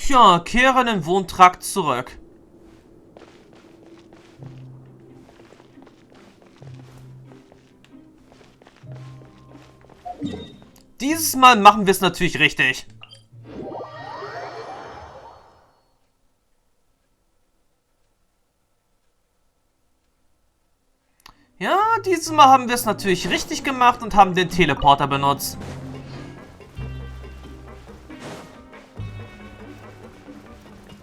Tja, kehre in den Wohntrakt zurück. Dieses Mal machen wir es natürlich richtig. Ja, dieses Mal haben wir es natürlich richtig gemacht und haben den Teleporter benutzt.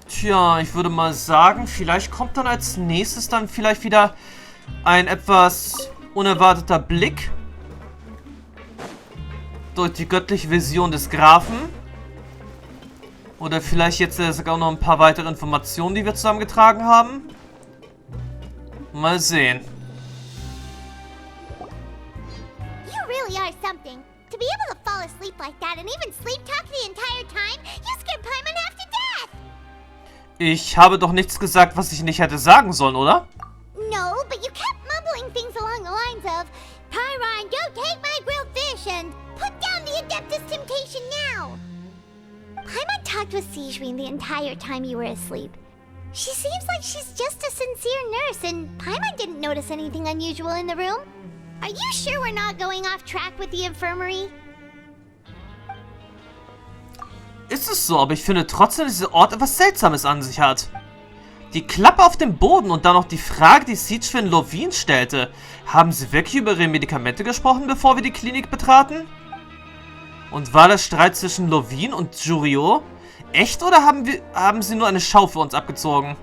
Tja, ich würde mal sagen, vielleicht kommt dann als nächstes dann vielleicht wieder ein etwas unerwarteter Blick durch die göttliche Vision des Grafen. Oder vielleicht jetzt sogar noch ein paar weitere Informationen, die wir zusammengetragen haben. Mal sehen. You really are something. To be able to fall asleep like that and even sleep talk the entire time, you scared Paimon half to death. Ich habe doch nichts gesagt, was ich nicht hätte sagen sollen, oder? No, but you kept mumbling things along the lines of, Pyron, go take my grilled fish and put down the Adeptus Temptation now. Paimon talked with Sijwin the entire time you were asleep. She seems like she's just a sincere nurse, and Paimon didn't notice anything unusual in the room. Are you sure we're not going off track with the infirmary? Ist es so, aber ich finde trotzdem, dass dieser Ort etwas Seltsames an sich hat. Die Klappe auf dem Boden und dann noch die Frage, die Sijwin Lovin stellte. Haben sie wirklich über ihre Medikamente gesprochen, bevor wir die Klinik betraten? Und war der Streit zwischen Lovin und Jurio echt oder haben sie nur eine Schau für uns abgezogen?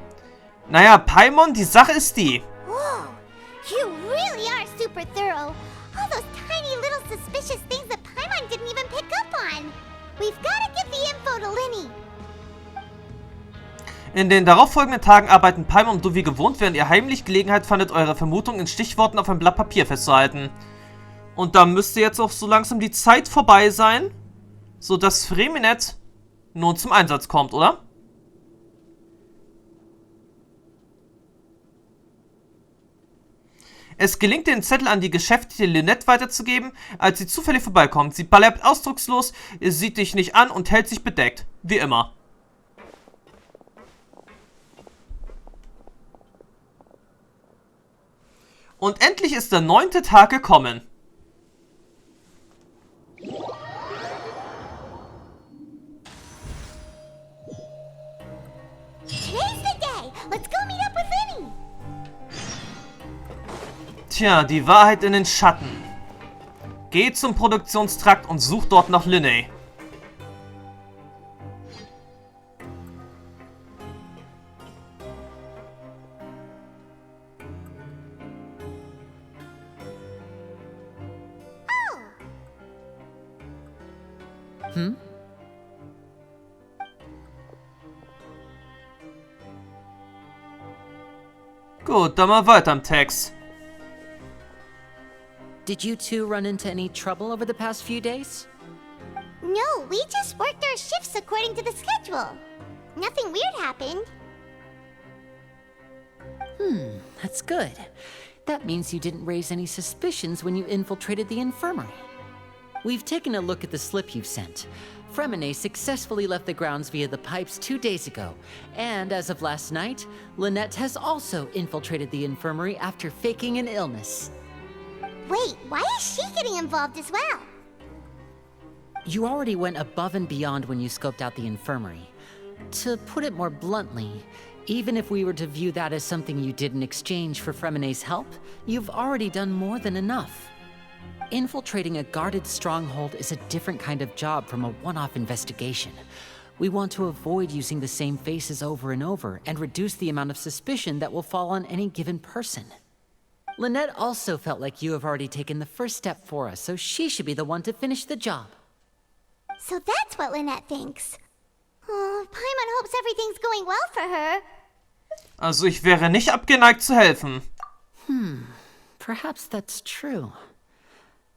Naja, Paimon, die Sache ist die. Whoa, you really are super thorough. All those tiny little suspicious things that Paimon didn't even pick up on. We've got to get the info to Liney. In den darauffolgenden Tagen arbeiten Paimon und du wie gewohnt, während ihr heimlich Gelegenheit fandet, eure Vermutungen in Stichworten auf ein Blatt Papier festzuhalten. Und da müsste jetzt auch so langsam die Zeit vorbei sein, sodass Fréminett nun zum Einsatz kommt, oder? Es gelingt, den Zettel an die geschäftige Lynette weiterzugeben, als sie zufällig vorbeikommt. Sie bleibt ausdruckslos, sieht dich nicht an und hält sich bedeckt. Wie immer. Und endlich ist der 9. Tag gekommen. Today's the day. Let's go meet up with Liney. Tja, die Wahrheit in den Schatten. Geh zum Produktionstrakt und such dort nach Liney. Gut, dann mal weiter im Text. Did you two run into any trouble over the past few days? No, we just worked our shifts according to the schedule. Nothing weird happened. That's good. That means you didn't raise any suspicions when you infiltrated the infirmary. We've taken a look at the slip you've sent. Fréminett successfully left the grounds via the pipes 2 days ago, and as of last night, Lynette has also infiltrated the infirmary after faking an illness. Wait, why is she getting involved as well? You already went above and beyond when you scoped out the infirmary. To put it more bluntly, even if we were to view that as something you did in exchange for Fréminett's help, you've already done more than enough. Infiltrating a guarded stronghold is a different kind of job from a one-off investigation. We want to avoid using the same faces over and over and reduce the amount of suspicion that will fall on any given person. Lynette also felt like you have already taken the first step for us, so she should be the one to finish the job. So that's what Lynette thinks. Oh, Paimon hopes everything's going well for her. Also ich wäre nicht abgeneigt zu helfen. Perhaps that's true.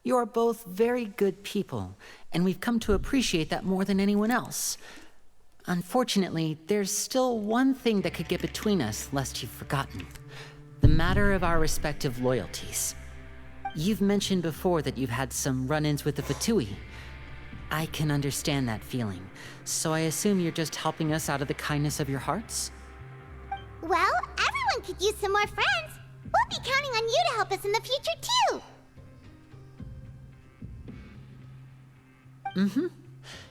You are both very good people, and we've come to appreciate that more than anyone else. Unfortunately, there's still one thing that could get between us, lest you've forgotten. The matter of our respective loyalties. You've mentioned before that you've had some run-ins with the Fatui. I can understand that feeling. So I assume you're just helping us out of the kindness of your hearts? Well, everyone could use some more friends. We'll be counting on you to help us in the future, too.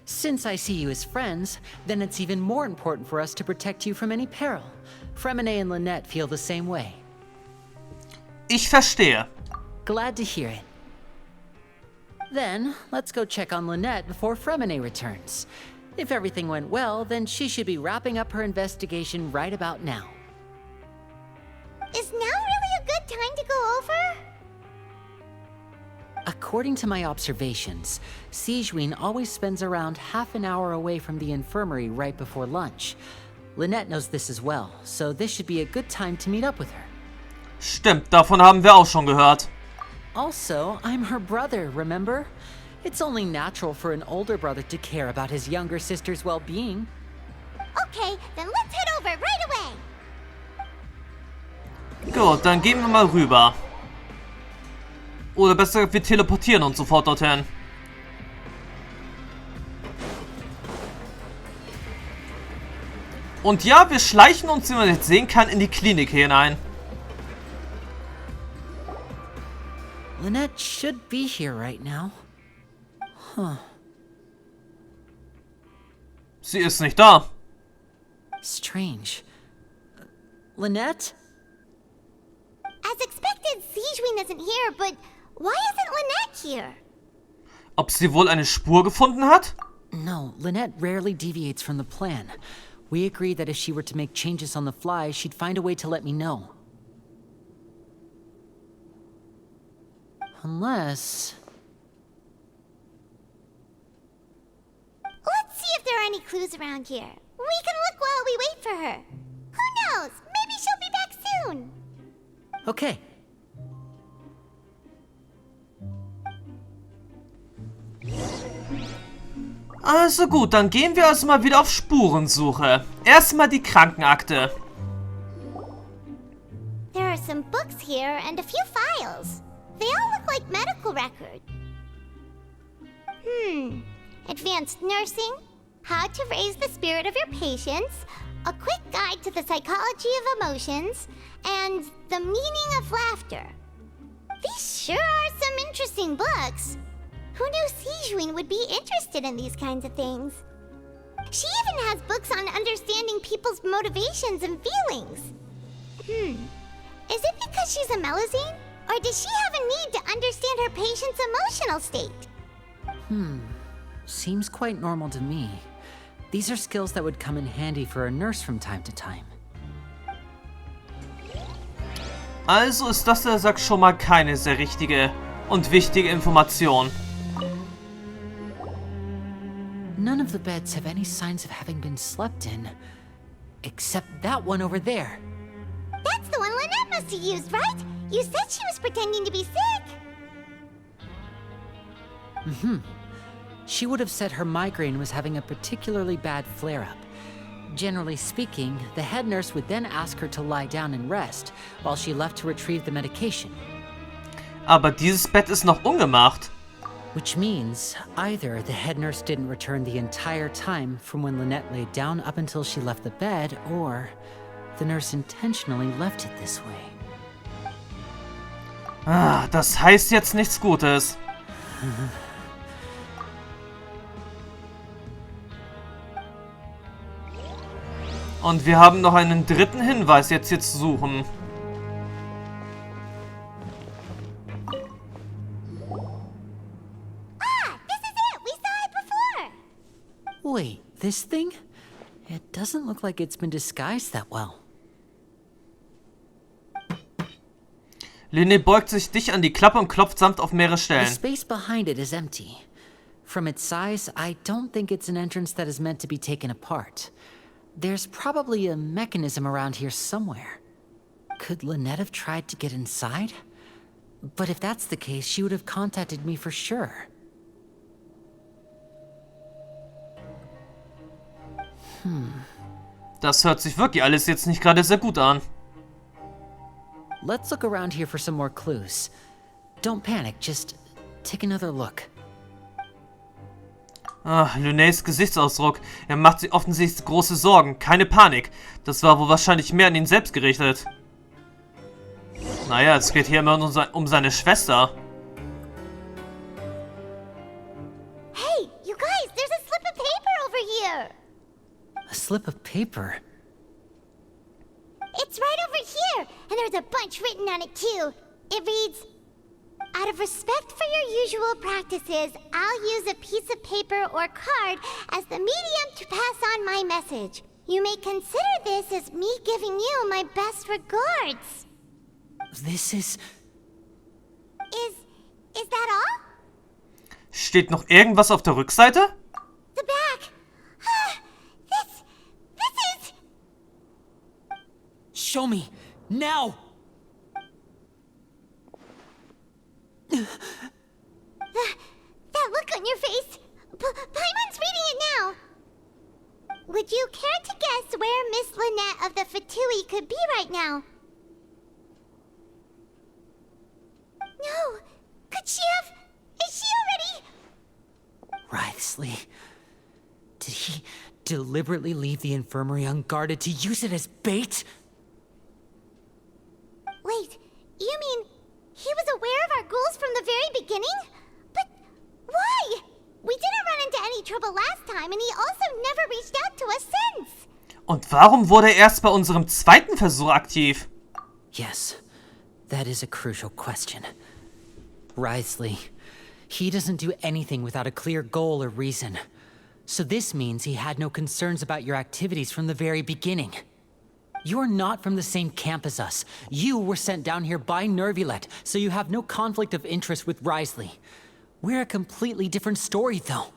Since I see you as friends, then it's even more important for us to protect you from any peril. Fréminett and Lynette feel the same way. Ich verstehe. Glad to hear it. Then, let's go check on Lynette before Fréminett returns. If everything went well, then she should be wrapping up her investigation right about now. Is now really a good time to go over? According to my observations, Sigewinne always spends around half an hour away from the infirmary right before lunch. Lynette knows this as well, so this should be a good time to meet up with her. Stimmt, davon haben wir auch schon gehört. Also, I'm her brother, remember? It's only natural for an older brother to care about his younger sister's well-being. Okay, then let's head over right away. Gut, dann gehen wir mal rüber. Oder besser gesagt, wir teleportieren uns sofort dorthin. Und ja, wir schleichen uns, wie man jetzt sehen kann, in die Klinik hinein. Lynette should be here right now. Huh. Sie ist nicht da. Strange. Lynette? As expected, Sigewinne isn't here, but why isn't Lynette here? Ob sie wohl eine Spur gefunden hat? No, Lynette rarely deviates from the plan. We agreed that if she were to make changes on the fly, she'd find a way to let me know. Unless... Let's see if there are any clues around here. We can look while we wait for her. Who knows? Maybe she'll be back soon. Okay. Also gut, dann gehen wir also mal wieder auf Spurensuche. Erstmal die Krankenakte. There are some books here and a few files. They all look like medical records. Advanced nursing, how to raise the spirit of your patients, a quick guide to the psychology of emotions, and the meaning of laughter. These sure are some interesting books. Who knew Sigewinne would be interested in these kinds of things? She even has books on understanding people's motivations and feelings. Is it because she's a Melusine? Or does she have a need to understand her patient's emotional state? Seems quite normal to me. These are skills that would come in handy for a nurse from time to time. Also ist das, der sagt, schon mal keine sehr richtige und wichtige Information. None of the beds have any signs of having been slept in. Except that one over there. That's the one Lynette must have used, right? You said she was pretending to be sick. She would have said her migraine was having a particularly bad flare-up. Generally speaking, the head nurse would then ask her to lie down and rest, while she left to retrieve the medication. Aber dieses Bett ist noch ungemacht. Which means, either the head nurse didn't return the entire time from when Lynette laid down up until she left the bed, or the nurse intentionally left it this way. Ah, das heißt jetzt nichts Gutes. Und wir haben noch einen dritten Hinweis jetzt hier zu suchen. Ah, this is it! We saw it before! Wait, this thing? It doesn't look like it's been disguised that well. Liney beugt sich dicht an die Klappe und klopft sanft auf mehrere The Stellen. space behind it is empty. From its size, I don't think it's an entrance that is meant to be taken apart. There's probably a mechanism around here somewhere. Could Lynette have tried to get inside? But if that's the case, she would have contacted me for sure. Das hört sich wirklich alles jetzt nicht gerade sehr gut an. Let's look around here for some more clues. Don't panic, just take another look. Lyneys Gesichtsausdruck. Er macht sich offensichtlich große Sorgen. Keine Panik. Das war wohl wahrscheinlich mehr an ihn selbst gerichtet. Naja, es geht hier immer um seine Schwester. Hey, you guys, there's a slip of paper over here. A slip of paper? It's right over here, and there's a bunch written on it too. It reads, out of respect for your usual practices, I'll use a piece of paper or card as the medium to pass on my message. You may consider this as me giving you my best regards. This is... Is that all? Steht noch irgendwas auf der Rückseite? The back. This is... Show me! Now! That look on your face. Paimon's reading it now. Would you care to guess where Miss Lynette of the Fatui could be right now? No. Could she have... Is she already... Wriothesley. Did he deliberately leave the infirmary unguarded to use it as bait? Wait, you mean he was aware of our goals from the very beginning? But why? We didn't run into any trouble last time, and he also never reached out to us since. Und warum wurde er erst bei unserem zweiten Versuch aktiv? Yes, that is a crucial question. Wriothesley, he doesn't do anything without a clear goal or reason. So this means he had no concerns about your activities from the very beginning. You're not from the same camp as us. You were sent down here by Nervilette, so you have no conflict of interest with Wriothesley. We're a completely different story, though.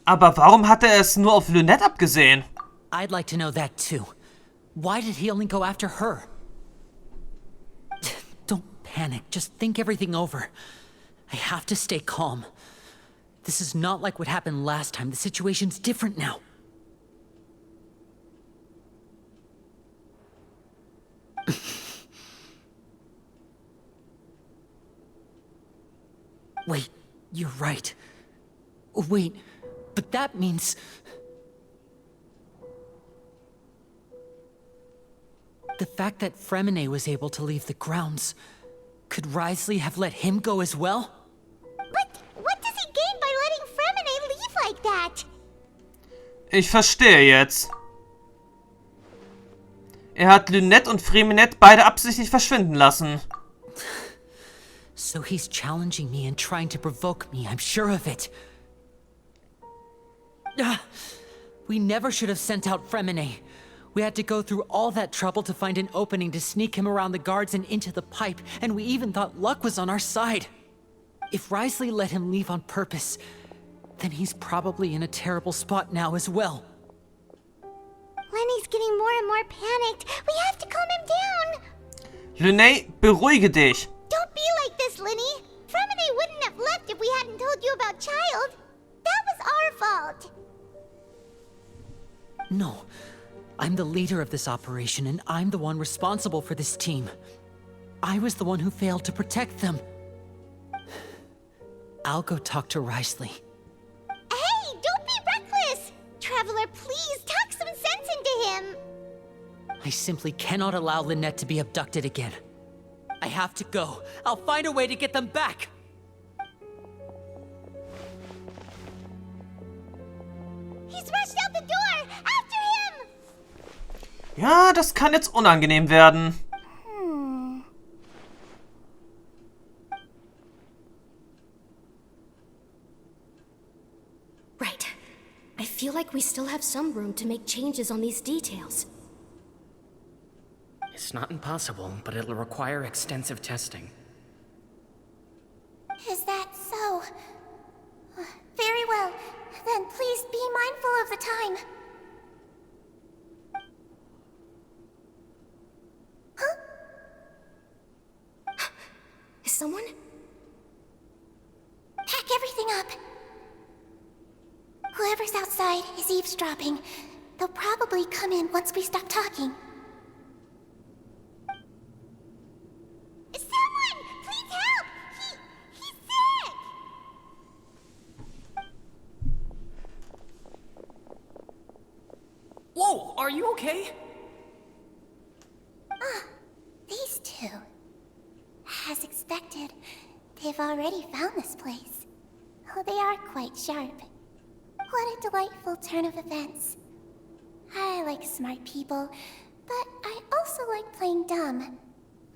Aber warum hat er es nur auf Lynette abgesehen? I'd like to know that, too. Why did he only go after her? Don't panic. Just think everything over. I have to stay calm. This is not like what happened last time. The situation's different now. Wait, you're right. Wait, but that means... The fact that Fréminett was able to leave the grounds... Could Wriothesley have let him go as well? But what does he gain by letting Fréminett leave like that? Ich verstehe jetzt. Er hat Lynette und Fréminett beide absichtlich verschwinden lassen. So he's challenging me and trying to provoke me, I'm sure of it. We never should have sent out Fréminett. We had to go through all that trouble to find an opening to sneak him around the guards and into the pipe, and we even thought luck was on our side. If Wriothesley let him leave on purpose, then he's probably in a terrible spot now as well. Lenny's getting more and more panicked. We have to calm him down. Liney, beruhige dich. Don't be like this, Linny. Fréminett wouldn't have left if we hadn't told you about Child. That was our fault. No. I'm the leader of this operation, and I'm the one responsible for this team. I was the one who failed to protect them. I'll go talk to Wriothesley. Hey, don't be reckless! Traveler, please, talk some sense into him! I simply cannot allow Lynette to be abducted again. I have to go. I'll find a way to get them back! He's rushed out the door! After him! Ja, das kann jetzt unangenehm werden. Right. I feel like we still have some room to make changes on these details. It's not impossible, but it'll require extensive testing. Is that so? Very well. Then please be mindful of the time. Huh? Is someone? Pack everything up. Whoever's outside is eavesdropping. They'll probably come in once we stop talking. Someone! Please help! He's sick! Are you okay? These two. As expected, they've already found this place. Oh, they are quite sharp. What a delightful turn of events. I like smart people, but I also like playing dumb.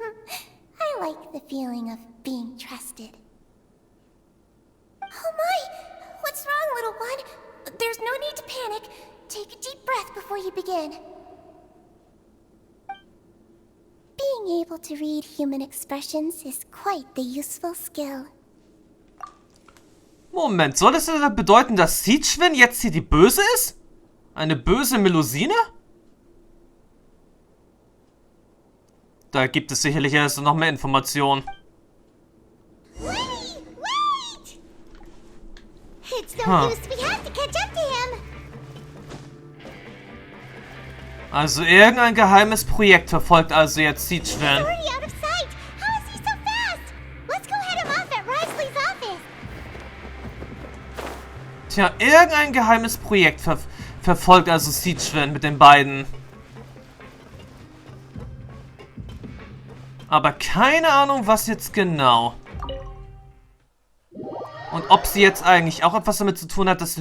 I like the feeling of being trusted. Oh my! What's wrong, little one? There's no need to panic. Take a deep breath before you begin. Being able to read human expressions is quite the useful skill. Moment, soll das denn bedeuten, dass Siegwin jetzt hier die Böse ist? Eine böse Melusine? Da gibt es sicherlich erst noch mehr Informationen. Wait! It's no use, we have to catch up to him! Also irgendein geheimes Projekt verfolgt also jetzt Siegwin. Already out of sight! How is he so fast? Let's go head him off at Wriothesley's office! Tja, irgendein geheimes Projekt verfolgt also Siegwin mit den beiden. Aber keine Ahnung, was jetzt genau. Und ob sie jetzt eigentlich auch etwas damit zu tun hat, dass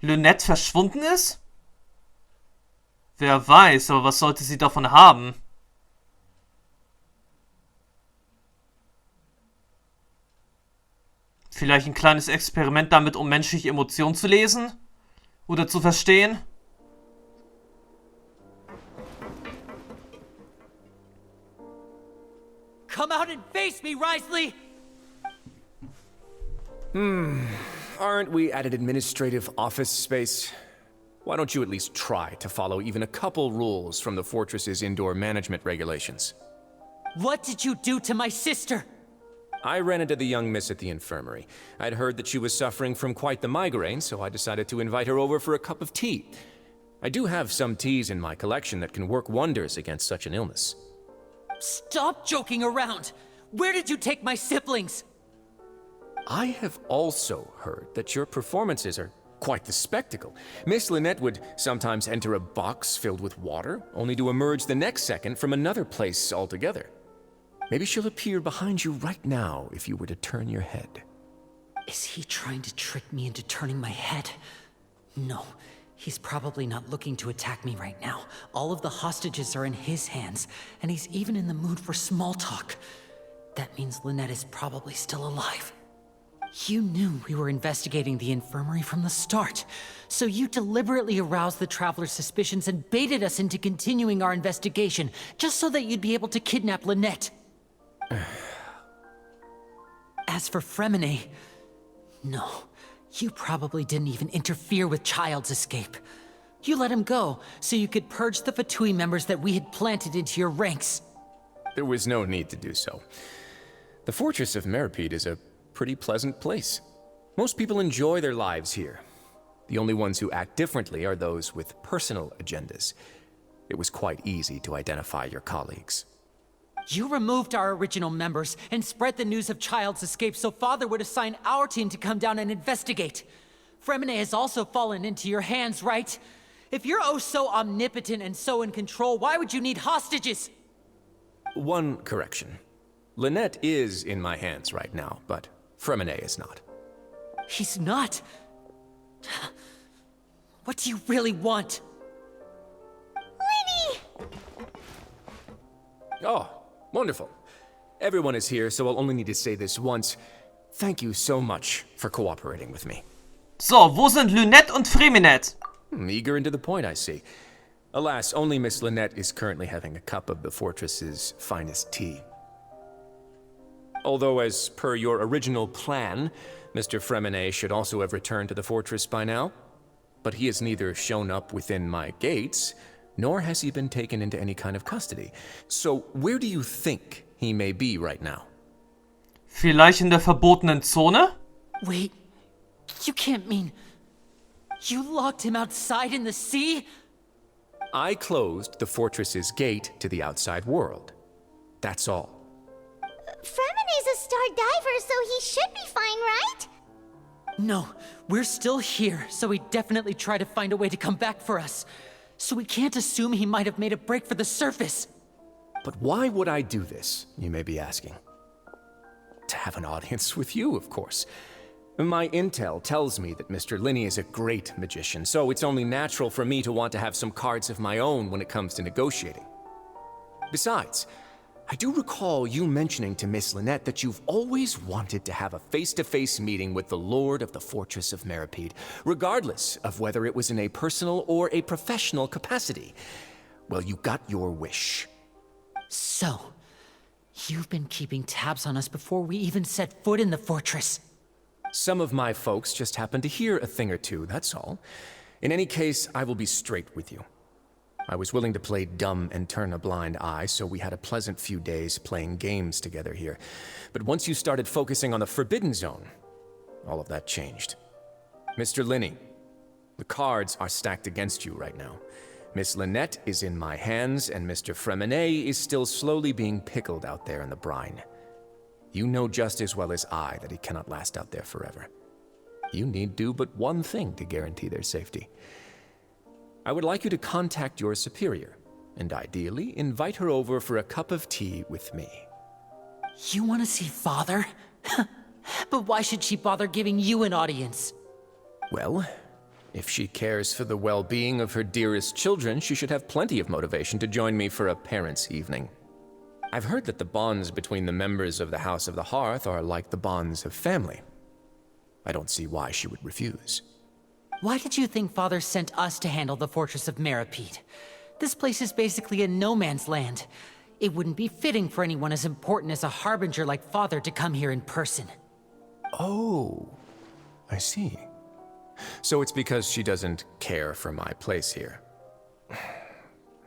Lynette verschwunden ist? Wer weiß, aber was sollte sie davon haben? Vielleicht ein kleines Experiment damit, um menschliche Emotionen zu lesen? Oder zu verstehen? Come out and face me, Wriothesley! Aren't we at an administrative office space? Why don't you at least try to follow even a couple rules from the fortress's indoor management regulations? What did you do to my sister? I ran into the young miss at the infirmary. I'd heard that she was suffering from quite the migraine, so I decided to invite her over for a cup of tea. I do have some teas in my collection that can work wonders against such an illness. Stop joking around! Where did you take my siblings? I have also heard that your performances are quite the spectacle. Miss Lynette would sometimes enter a box filled with water, only to emerge the next second from another place altogether. Maybe she'll appear behind you right now if you were to turn your head. Is he trying to trick me into turning my head? No, he's probably not looking to attack me right now. All of the hostages are in his hands, and he's even in the mood for small talk. That means Lynette is probably still alive. You knew we were investigating the infirmary from the start, so you deliberately aroused the traveler's suspicions and baited us into continuing our investigation, just so that you'd be able to kidnap Lynette. As for Fréminett, no, you probably didn't even interfere with Child's escape. You let him go, so you could purge the Fatui members that we had planted into your ranks. There was no need to do so. The Fortress of Mehrspieler is a pretty pleasant place. Most people enjoy their lives here. The only ones who act differently are those with personal agendas. It was quite easy to identify your colleagues. You removed our original members and spread the news of Child's escape so Father would assign our team to come down and investigate. Fréminett has also fallen into your hands, right? If you're oh so omnipotent and so in control, why would you need hostages? One correction. Lynette is in my hands right now, but Fréminett is not. He's not. What do you really want? Liney! Oh, wonderful. Everyone is here, so I'll only need to say this once. Thank you so much for cooperating with me. So, wo sind Lynette und Fréminett? Eager and to the point, I see. Alas, only Miss Lynette is currently having a cup of the fortress's finest tea. Although, as per your original plan, Mr. Fréminett should also have returned to the fortress by now. But he has neither shown up within my gates, nor has he been taken into any kind of custody. So, where do you think he may be right now? Vielleicht in der verbotenen Zone? Wait, you can't mean... You locked him outside in the sea? I closed the fortress's gate to the outside world. That's all. Fréminett's a star diver, so he should be fine, right? No, we're still here, so he definitely tried to find a way to come back for us. so we can't assume he might have made a break for the surface. But why would I do this, you may be asking? To have an audience with you, of course. My intel tells me that Mr. Liney is a great magician, so it's only natural for me to want to have some cards of my own when it comes to negotiating. Besides, I do recall you mentioning to Miss Lynette that you've always wanted to have a face-to-face meeting with the Lord of the Fortress of Meropide, regardless of whether it was in a personal or a professional capacity. Well, you got your wish. So, you've been keeping tabs on us before we even set foot in the fortress. Some of my folks just happened to hear a thing or two, that's all. In any case, I will be straight with you. I was willing to play dumb and turn a blind eye, so we had a pleasant few days playing games together here. But once you started focusing on the Forbidden Zone, all of that changed. Mr. Liney, the cards are stacked against you right now. Miss Lynette is in my hands, and Mr. Fréminett is still slowly being pickled out there in the brine. You know just as well as I that he cannot last out there forever. You need do but one thing to guarantee their safety. I would like you to contact your superior, and ideally invite her over for a cup of tea with me. You want to see Father? But why should she bother giving you an audience? Well, if she cares for the well-being of her dearest children, she should have plenty of motivation to join me for a parents' evening. I've heard that the bonds between the members of the House of the Hearth are like the bonds of family. I don't see why she would refuse. Why did you think Father sent us to handle the Fortress of Meropide? This place is basically a no-man's land. It wouldn't be fitting for anyone as important as a harbinger like Father to come here in person. Oh, I see. So it's because she doesn't care for my place here.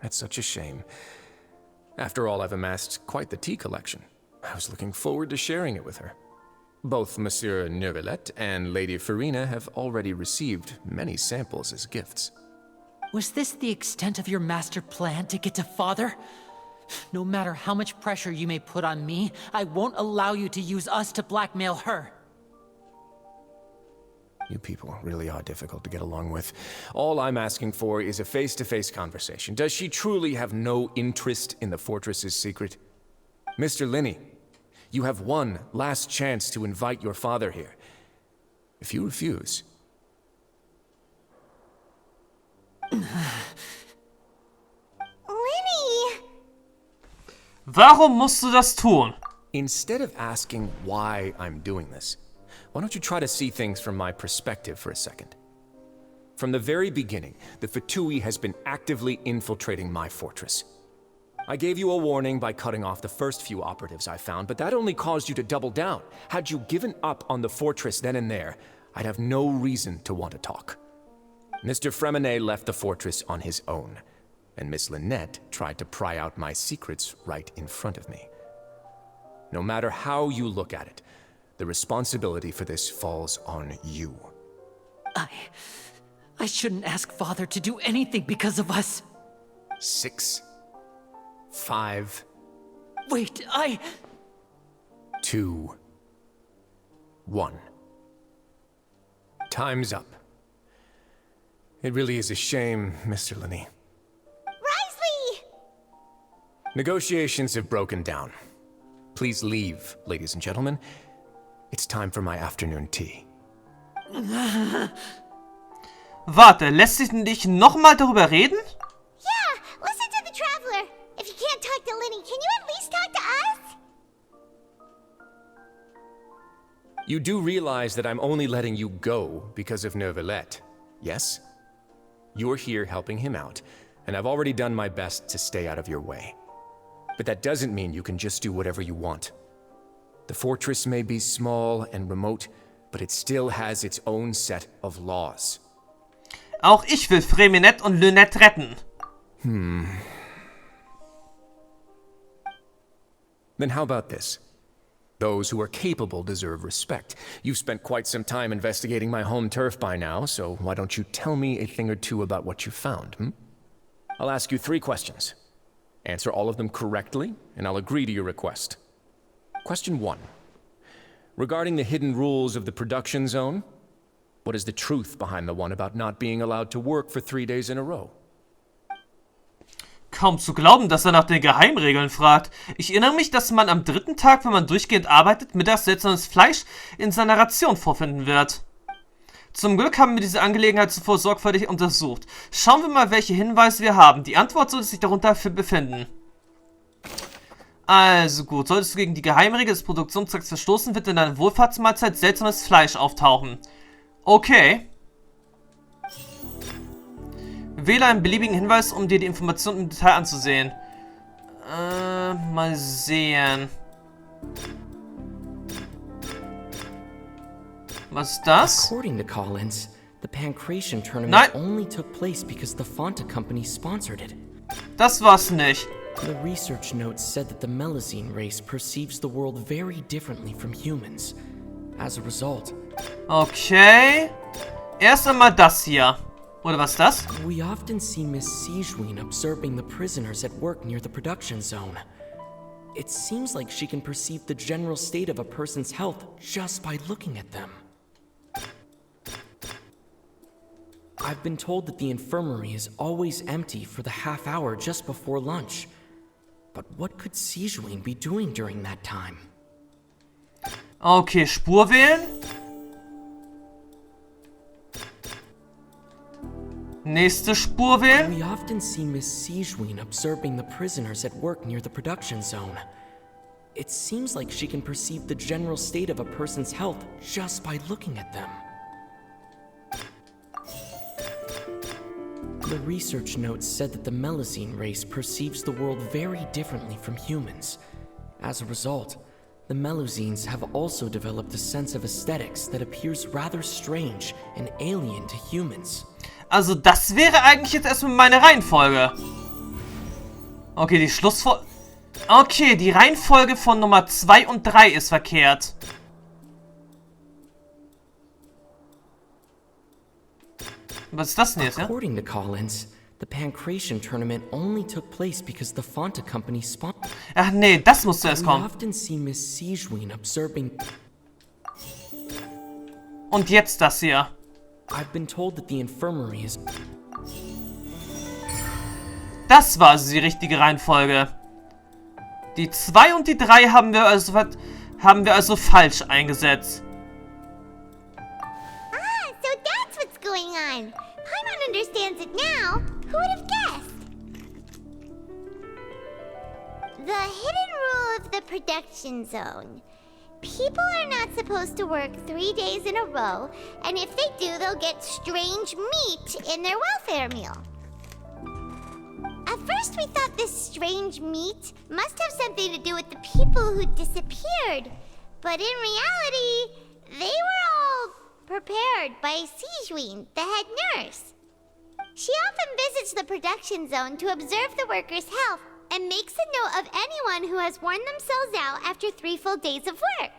That's such a shame. After all, I've amassed quite the tea collection. I was looking forward to sharing it with her. Both Monsieur Neuvillette and Lady Fréminett have already received many samples as gifts. Was this the extent of your master plan to get to Father? No matter how much pressure you may put on me, I won't allow you to use us to blackmail her. You people really are difficult to get along with. All I'm asking for is a face-to-face conversation. Does she truly have no interest in the fortress's secret? Mr. Liney, you have one last chance to invite your father here. If you refuse... Liney! Warum musst du das tun? Instead of asking why I'm doing this, why don't you try to see things from my perspective for a second? From the very beginning, the Fatui has been actively infiltrating my fortress. I gave you a warning by cutting off the first few operatives I found, but that only caused you to double down. Had you given up on the fortress then and there, I'd have no reason to want to talk. Mr. Fréminett left the fortress on his own, and Miss Lynette tried to pry out my secrets right in front of me. No matter how you look at it, the responsibility for this falls on you. I shouldn't ask Father to do anything because of us. 6, 5... Wait, 2, 1. Time's up. It really is a shame, Mr. Liney. Wriothesley! Negotiations have broken down. Please leave, ladies and gentlemen. It's time for my afternoon tea. Warte, lässt sich dich nochmal darüber reden? Yeah, listen to the Traveler. If you can't talk to Liney, can you at least talk to us? You do realize that I'm only letting you go because of Neuvillette, yes? You're here helping him out, and I've already done my best to stay out of your way. But that doesn't mean you can just do whatever you want. The fortress may be small and remote, but it still has its own set of laws. Auch ich will Fréminett und Lynette retten. Then how about this? Those who are capable deserve respect. You've spent quite some time investigating my home turf by now, so why don't you tell me a thing or two about what you found, I'll ask you 3 questions. Answer all of them correctly, and I'll agree to your request. Question 1. Regarding the hidden rules of the production zone, what is the truth behind the one about not being allowed to work for 3 days in a row? Kaum zu glauben, dass er nach den Geheimregeln fragt. Ich erinnere mich, dass man am 3. Tag, wenn man durchgehend arbeitet, mittags seltsames Fleisch in seiner Ration vorfinden wird. Zum Glück haben wir diese Angelegenheit zuvor sorgfältig untersucht. Schauen wir mal, welche Hinweise wir haben. Die Antwort sollte sich darunter befinden. Also gut, solltest du gegen die Geheimregel des Produktionszwecks verstoßen, wird in deiner Wohlfahrtsmahlzeit seltsames Fleisch auftauchen. Okay. Wähle einen beliebigen Hinweis, um dir die Informationen im Detail anzusehen. Mal sehen. Was ist das? According to Collins, the Pancration tournament only took place because the Fonta company sponsored it. Das war's nicht. The research notes said that the Melusine race perceives the world very differently from humans. As a result. Okay. Erst einmal das hier. Oder was ist das? We often see Miss Sijwin observing the prisoners at work near the production zone. It seems like she can perceive the general state of a person's health just by looking at them. I've been told that the infirmary is always empty for the half hour just before lunch. But what could Sijwin be doing during that time? Okay, Spur wählen. Nächste Spur wählen. We often see Miss Sijwin observing the prisoners at work near the production zone. It seems like she can perceive the general state of a person's health just by looking at them. The research notes said that the Melusine race perceives the world very differently from humans. As a result, the Melusines have also developed a sense of aesthetics that appears rather strange and alien to humans. Also das wäre eigentlich jetzt erstmal meine Reihenfolge. Okay, die Schlussfolgerung. Okay, die Reihenfolge von Nummer 2 und 3 ist verkehrt. Was ist das denn jetzt, ja? According to Collins, the Pancration tournament only took place because the Fonta company sponsored. Ach nee, das muss zuerst We kommen. often see Miss Sijwin observing. Und jetzt das hier. I've been told that the infirmary is. Das war also die richtige Reihenfolge. Die 2 und die 3 haben wir also falsch eingesetzt. Ah, so that's what's going on. Paimon understands it now. Who would have guessed? The hidden rule of the production zone. People are not supposed to work 3 days in a row, and if they do, they'll get strange meat in their welfare meal. At first we thought this strange meat must have something to do with the people who disappeared, but in reality, they were all prepared by Sijwin, the head nurse. She often visits the production zone to observe the workers' health and makes a note of anyone who has worn themselves out after 3 full days of work.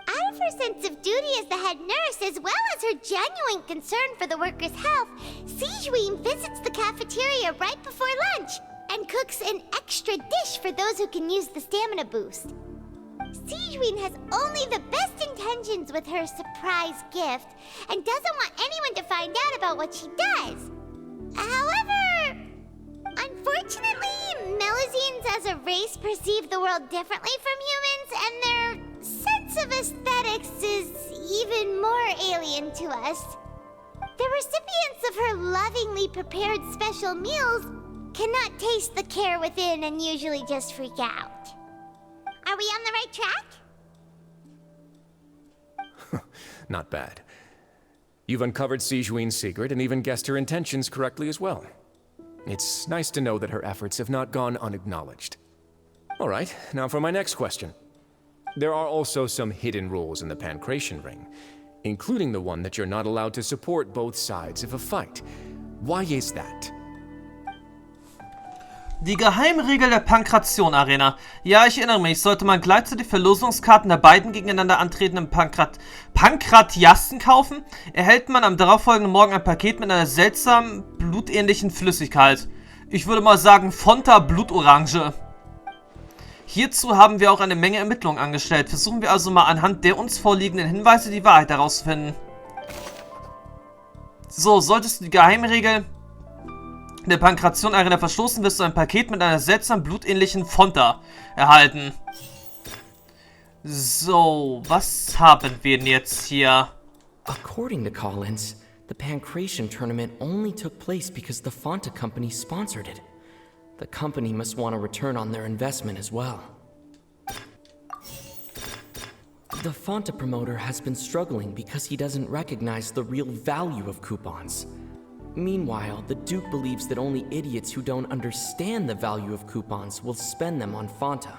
Out of her sense of duty as the head nurse, as well as her genuine concern for the workers' health, Sijwin visits the cafeteria right before lunch and cooks an extra dish for those who can use the stamina boost. Sijwin has only the best intentions with her surprise gift and doesn't want anyone to find out about what she does. However, unfortunately, Melusines as a race perceive the world differently from humans, and their sense of aesthetics is even more alien to us. The recipients of her lovingly prepared special meals cannot taste the care within and usually just freak out. Are we on the right track? Not bad. You've uncovered Sijwin's secret and even guessed her intentions correctly as well. It's nice to know that her efforts have not gone unacknowledged. Alright, now for my next question. There are also some hidden rules in the Pancration ring, including the one that you're not allowed to support both sides of a fight. Why is that? Die Geheimregel der Pankration-Arena. Ja, ich erinnere mich, sollte man gleichzeitig Verlosungskarten der beiden gegeneinander antretenden Pankratiasten kaufen, erhält man am darauffolgenden Morgen ein Paket mit einer seltsamen, blutähnlichen Flüssigkeit. Ich würde mal sagen, Fonta Blutorange. Hierzu haben wir auch eine Menge Ermittlungen angestellt. Versuchen wir also mal anhand der uns vorliegenden Hinweise die Wahrheit herauszufinden. So, solltest du die Geheimregel der Pankration Arena verstoßen, wirst du ein Paket mit einer seltsam blutähnlichen Fonta erhalten. So, was haben wir denn jetzt hier? According to Collins, the Pancration tournament only took place because the Fonta company sponsored it. The company must want a return on their investment as well. The Fonta promoter has been struggling because he doesn't recognize the real value of coupons. Meanwhile, the Duke believes that only idiots who don't understand the value of coupons will spend them on Fonta.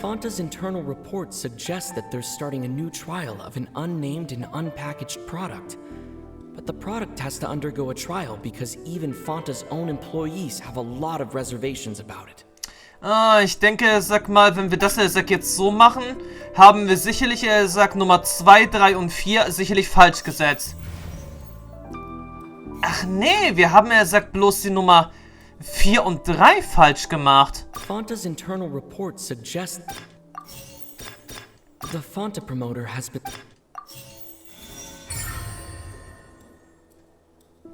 Fonta's internal report suggests that they're starting a new trial of an unnamed and unpackaged product. But the product has to undergo a trial because even Fonta's own employees have a lot of reservations about it. Ich denke, sag mal, wenn wir das jetzt so machen, haben wir sicherlich, Nummer 2, 3 und 4 sicherlich falsch gesetzt. Ach nee, wir haben, bloß die Nummer 4 und 3 falsch gemacht. Fonta's internal report suggests the Fonta promoter has been...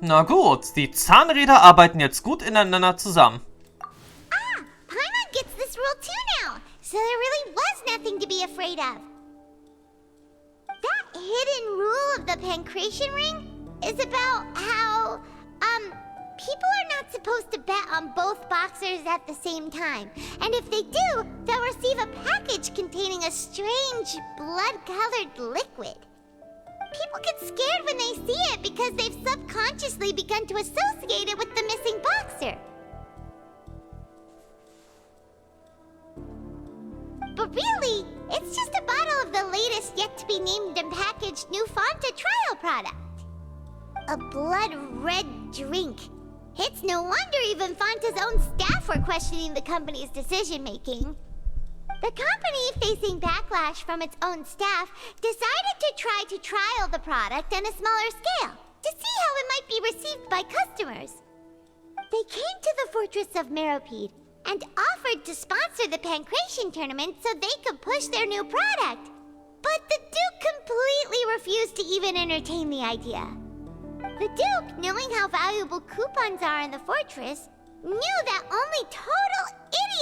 Na gut, die Zahnräder arbeiten jetzt gut ineinander zusammen. Paimon gets this rule too now, so there really was nothing to be afraid of. That hidden rule of the Pancration ring is about how, people are not supposed to bet on both boxers at the same time. And if they do, they'll receive a package containing a strange, blood-colored liquid. People get scared when they see it because they've subconsciously begun to associate it with the missing boxer. But really, it's just a bottle of the latest yet-to-be-named and packaged new Fonta trial product. A blood-red drink. It's no wonder even Fonta's own staff were questioning the company's decision-making. The company, facing backlash from its own staff, decided to try to trial the product on a smaller scale to see how it might be received by customers. They came to the fortress of Meropide and offered to sponsor the Pancration tournament so they could push their new product. But the Duke completely refused to even entertain the idea. The Duke, knowing how valuable coupons are in the fortress, knew that only total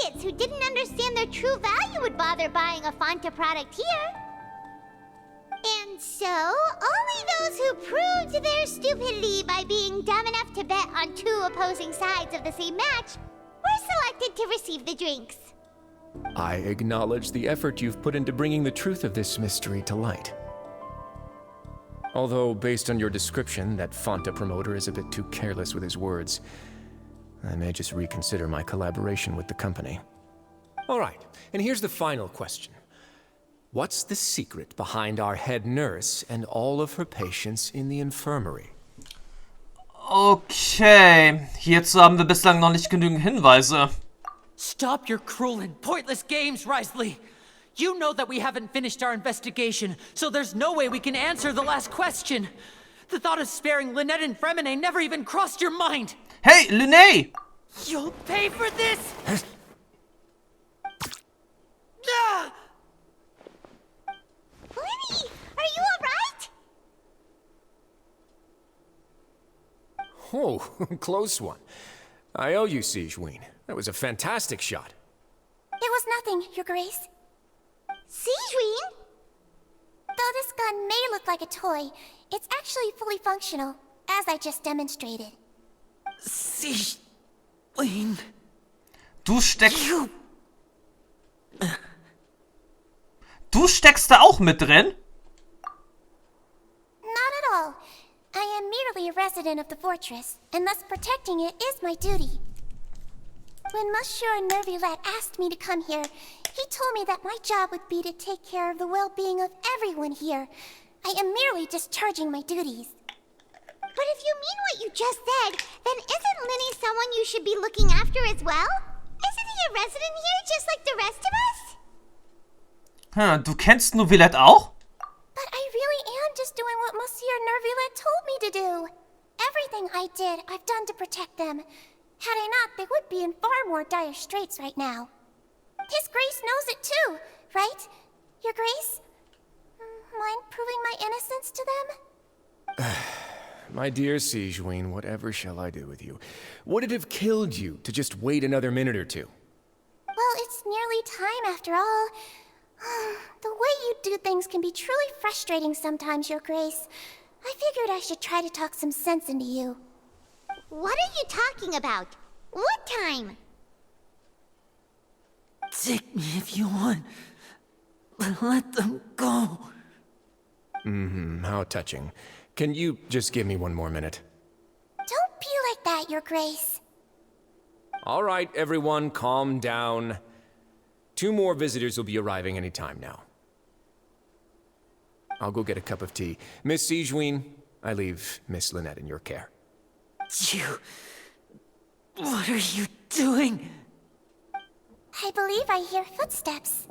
idiots who didn't understand their true value would bother buying a Fonta product here. And so, only those who proved their stupidity by being dumb enough to bet on two opposing sides of the same match were selected to receive the drinks. I acknowledge the effort you've put into bringing the truth of this mystery to light. Although, based on your description, that Fonta promoter is a bit too careless with his words, I may just reconsider my collaboration with the company. All right, and here's the final question. What's the secret behind our head nurse and all of her patients in the infirmary? Okay, hierzu haben wir bislang noch nicht genügend Hinweise. Stop your cruel and pointless games, Wriothesley! You know that we haven't finished our investigation, so there's no way we can answer the last question. The thought of sparing Lynette and Fréminett never even crossed your mind. Hey, Liney! You'll pay for this! Ah! Liney, are you alright? Oh, close one. I owe you, Sigewinne. That was a fantastic shot. It was nothing, Your Grace. Sigewinne? Though this gun may look like a toy, it's actually fully functional, as I just demonstrated. Sigewinne. Du steckst da auch mit drin? Not at all. I am merely a resident of the fortress, and thus protecting it is my duty. When Monsieur Nervillette asked me to come here, he told me that my job would be to take care of the well-being of everyone here. I am merely discharging my duties. But if you mean what you just said, then isn't Liney someone you should be looking after as well? Isn't he a resident here just like the rest of us? Du kennst Nervillette auch? But I really am just doing what Monsieur Nervillette told me to do. Everything I did, I've done to protect them. Had I not, they would be in far more dire straits right now. His Grace knows it too, right? Your Grace? Mind proving my innocence to them? My dear Sigewinne, whatever shall I do with you? Would it have killed you to just wait another minute or two? Well, it's nearly time after all. The way you do things can be truly frustrating sometimes, Your Grace. I figured I should try to talk some sense into you. What are you talking about? What time? Take me if you want, but let them go. How touching. Can you just give me one more minute? Don't be like that, Your Grace. All right, everyone, calm down. 2 more visitors will be arriving any time now. I'll go get a cup of tea. Miss Sigewinne, I leave Miss Lynette in your care. What are you doing? I believe I hear footsteps.